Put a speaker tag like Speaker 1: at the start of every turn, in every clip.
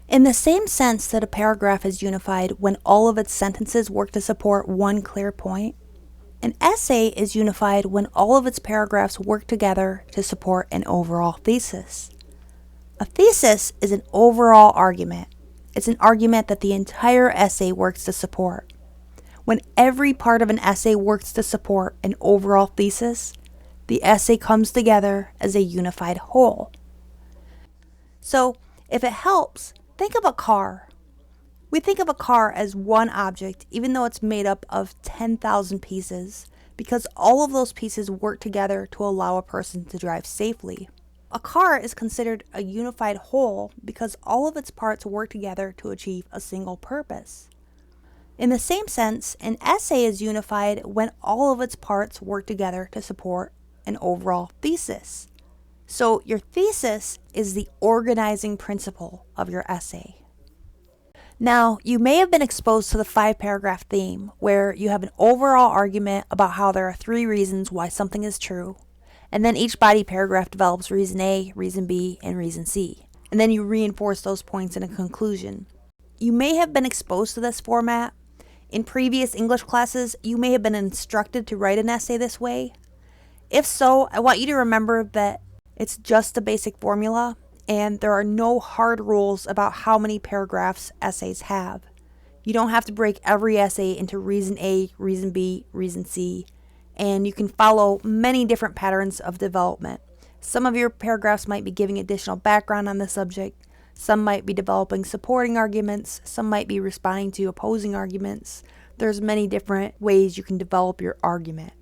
Speaker 1: In the same sense that a paragraph is unified when all of its sentences work to support one clear point, an essay is unified when all of its paragraphs work together to support an overall thesis. A thesis is an overall argument. It's an argument that the entire essay works to support. When every part of an essay works to support an overall thesis, the essay comes together as a unified whole. So, if it helps, think of a car. We think of a car as one object, even though it's made up of 10,000 pieces, because all of those pieces work together to allow a person to drive safely. A car is considered a unified whole because all of its parts work together to achieve a single purpose. In the same sense, an essay is unified when all of its parts work together to support an overall thesis. So your thesis is the organizing principle of your essay. Now, you may have been exposed to the 5-paragraph theme, where you have an overall argument about how there are 3 reasons why something is true, and then each body paragraph develops reason A, reason B, and reason C, and then you reinforce those points in a conclusion. You may have been exposed to this format. In previous English classes, you may have been instructed to write an essay this way. If so, I want you to remember that it's just a basic formula, and there are no hard rules about how many paragraphs essays have. You don't have to break every essay into reason A, reason B, reason C, and you can follow many different patterns of development. Some of your paragraphs might be giving additional background on the subject, some might be developing supporting arguments, some might be responding to opposing arguments. There's many different ways you can develop your argument,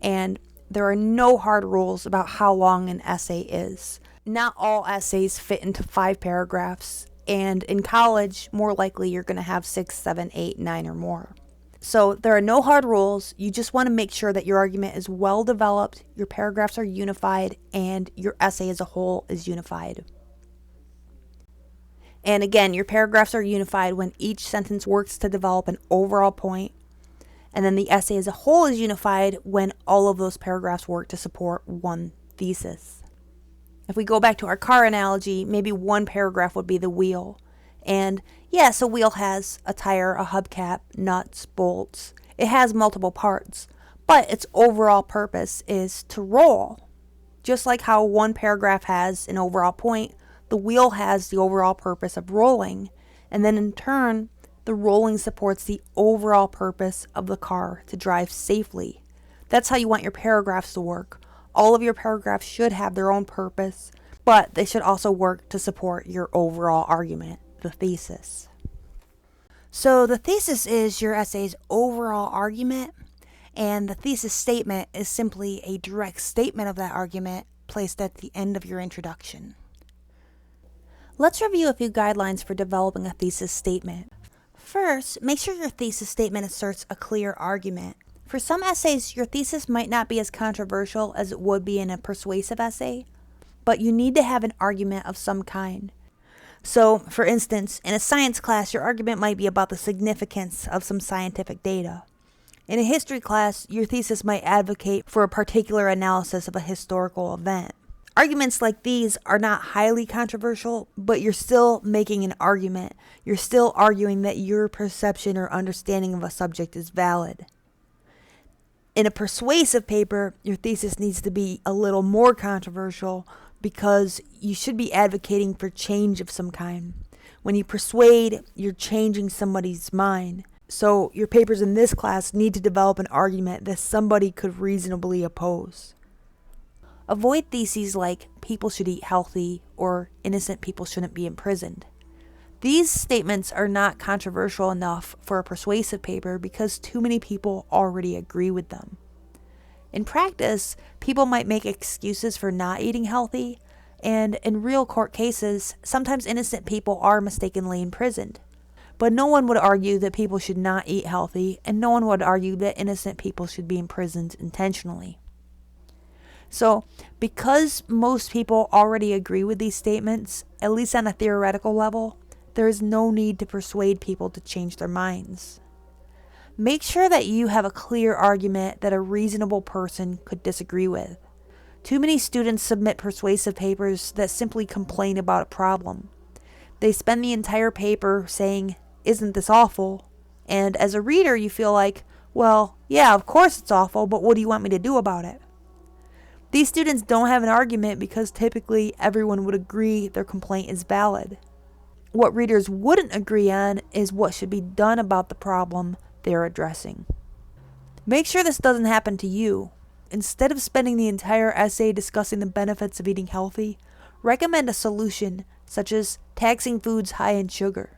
Speaker 1: and there are no hard rules about how long an essay is. Not all essays fit into 5 paragraphs, and in college, more likely you're going to have 6, 7, 8, 9, or more. So there are no hard rules. You just want to make sure that your argument is well developed, your paragraphs are unified, and your essay as a whole is unified. And again, your paragraphs are unified when each sentence works to develop an overall point, and then the essay as a whole is unified when all of those paragraphs work to support one thesis. If we go back to our car analogy, maybe one paragraph would be the wheel. And yes, a wheel has a tire, a hubcap, nuts, bolts. It has multiple parts, but its overall purpose is to roll. Just like how one paragraph has an overall point, the wheel has the overall purpose of rolling, and then in turn, the rolling supports the overall purpose of the car to drive safely. That's how you want your paragraphs to work. All of your paragraphs should have their own purpose, but they should also work to support your overall argument, the thesis. So the thesis is your essay's overall argument, and the thesis statement is simply a direct statement of that argument placed at the end of your introduction. Let's review a few guidelines for developing a thesis statement. First, make sure your thesis statement asserts a clear argument. For some essays, your thesis might not be as controversial as it would be in a persuasive essay, but you need to have an argument of some kind. So, for instance, in a science class, your argument might be about the significance of some scientific data. In a history class, your thesis might advocate for a particular analysis of a historical event. Arguments like these are not highly controversial, but you're still making an argument. You're still arguing that your perception or understanding of a subject is valid. In a persuasive paper, your thesis needs to be a little more controversial because you should be advocating for change of some kind. When you persuade, you're changing somebody's mind. So your papers in this class need to develop an argument that somebody could reasonably oppose. Avoid theses like people should eat healthy or innocent people shouldn't be imprisoned. These statements are not controversial enough for a persuasive paper because too many people already agree with them. In practice, people might make excuses for not eating healthy, and in real court cases, sometimes innocent people are mistakenly imprisoned. But no one would argue that people should not eat healthy, and no one would argue that innocent people should be imprisoned intentionally. So, because most people already agree with these statements, at least on a theoretical level, there is no need to persuade people to change their minds. Make sure that you have a clear argument that a reasonable person could disagree with. Too many students submit persuasive papers that simply complain about a problem. They spend the entire paper saying, "Isn't this awful?" And as a reader, you feel like, well, yeah, of course it's awful, but what do you want me to do about it? These students don't have an argument because typically everyone would agree their complaint is valid. What readers wouldn't agree on is what should be done about the problem they're addressing. Make sure this doesn't happen to you. Instead of spending the entire essay discussing the benefits of eating healthy, recommend a solution such as taxing foods high in sugar.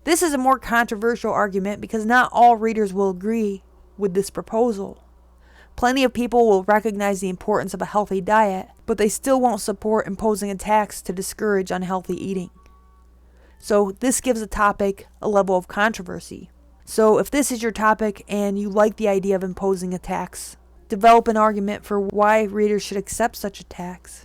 Speaker 1: This is a more controversial argument because not all readers will agree with this proposal. Plenty of people will recognize the importance of a healthy diet, but they still won't support imposing a tax to discourage unhealthy eating. So this gives a topic a level of controversy. So if this is your topic and you like the idea of imposing a tax, develop an argument for why readers should accept such a tax.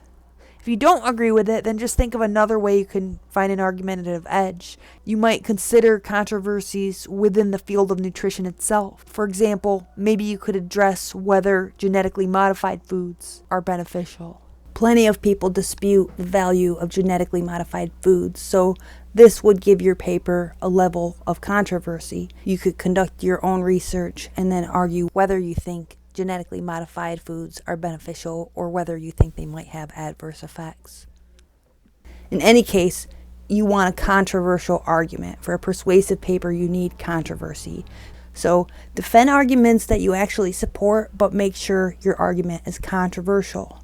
Speaker 1: If you don't agree with it, then just think of another way you can find an argumentative edge. You might consider controversies within the field of nutrition itself. For example, maybe you could address whether genetically modified foods are beneficial. Plenty of people dispute the value of genetically modified foods, so this would give your paper a level of controversy. You could conduct your own research and then argue whether you think genetically modified foods are beneficial or whether you think they might have adverse effects. In any case, you want a controversial argument. For a persuasive paper, you need controversy. So defend arguments that you actually support, but make sure your argument is controversial.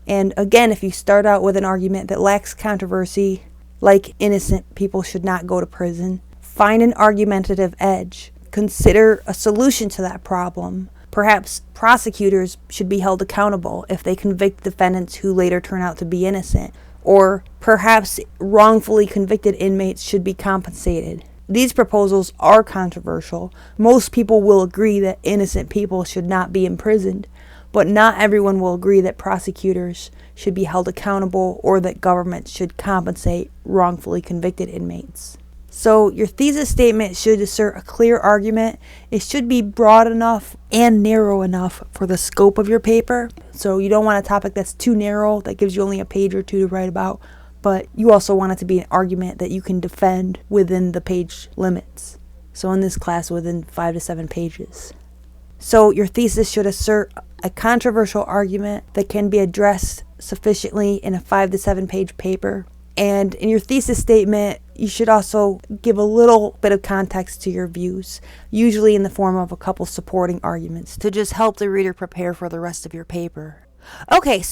Speaker 1: And again, if you start out with an argument that lacks controversy, like innocent people should not go to prison, find an argumentative edge. Consider a solution to that problem. Perhaps prosecutors should be held accountable if they convict defendants who later turn out to be innocent. Or perhaps wrongfully convicted inmates should be compensated. These proposals are controversial. Most people will agree that innocent people should not be imprisoned, but not everyone will agree that prosecutors should be held accountable or that governments should compensate wrongfully convicted inmates. So your thesis statement should assert a clear argument. It should be broad enough and narrow enough for the scope of your paper. So you don't want a topic that's too narrow, that gives you only a page or two to write about, but you also want it to be an argument that you can defend within the page limits. So in this class, within 5 to 7 pages. So your thesis should assert a controversial argument that can be addressed sufficiently in a 5 to 7 page paper. And in your thesis statement, you should also give a little bit of context to your views, usually in the form of a couple supporting arguments to just help the reader prepare for the rest of your paper. Okay,